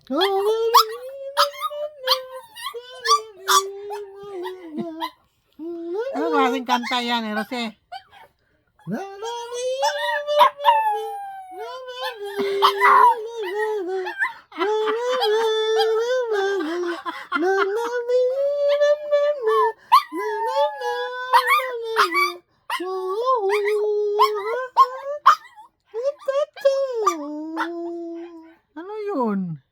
Ano klaseng kanta yan, Rose? Ano yun?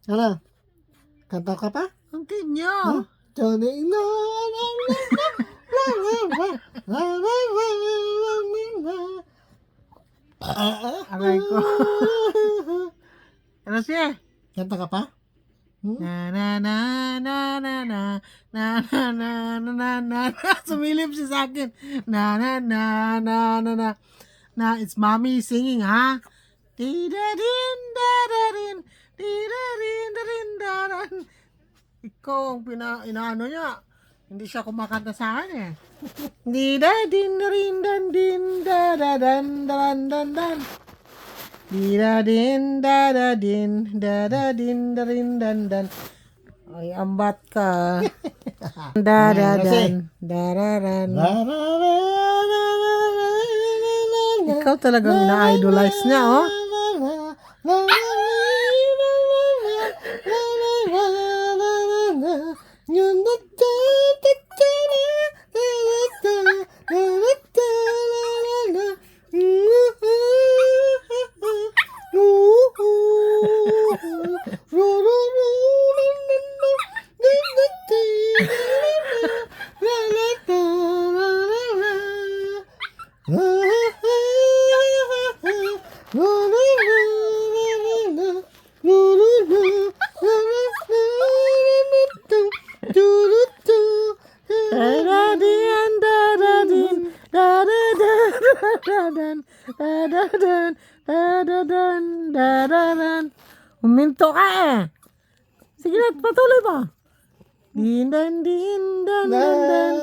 Ano? Kanta ka pa? Continue. Aray ko. Rose? Kanta ka pa? Na na na na na na na na na na na na. Sumilip siya sa akin. Na na na na na na na. It's mommy singing, ha? Di-da-din, da-da-din, di-da-din, da-din, da-dan. Ikaw ang inaano niya. Hindi siya kumakanta sa akin, eh. Di-da-din, da-din, dan-din, da-da-dan, da-dan-dan-dan. Di-da-din, da-da-din, da-da-din, da-din, dan-dan. Ay, ambat ka. Da-da-dan, da-da-dan. Ikaw talagang ina-idolize niya, oh. Huminto ka, eh. Sige na, patuloy pa. Din dan din dan dan dan.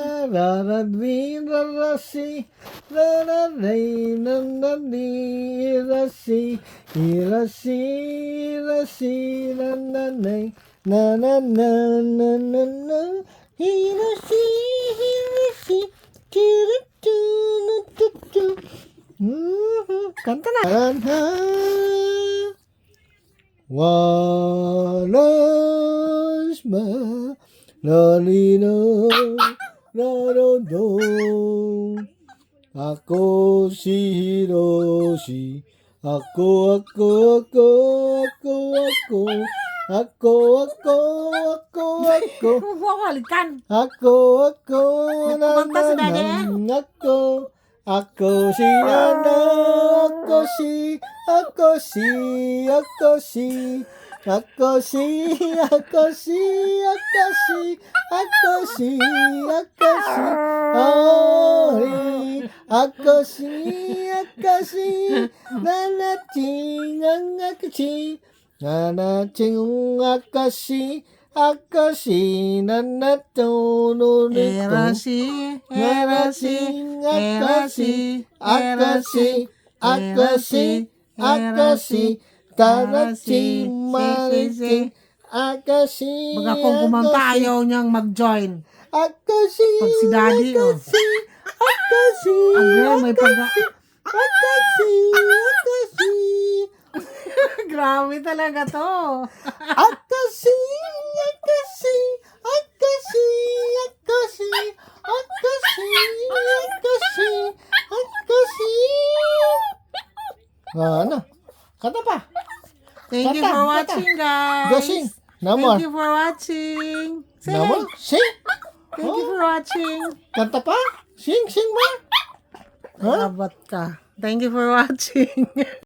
Kanta na. Walas malalino narodo. Ako si Hiroshi. Ako. Balikan. Ako. Kumanta si Dade. Ako si ano, Akashi nanato no Erashi. Tarachi marichi Akashi Baga kung kumanta, ayaw niyang mag-join. Akashi Pag si Daddy, oh. Akashi Agre, may Akashi Grabe talaga to. Akashi Ano? Kata pa. Thank you for watching, guys. Go sing. No more. Thank you for watching. Say, No more? Sing. thank you for watching. Kanta pa? Sing mo. Huh? Abot ka. Thank you for watching.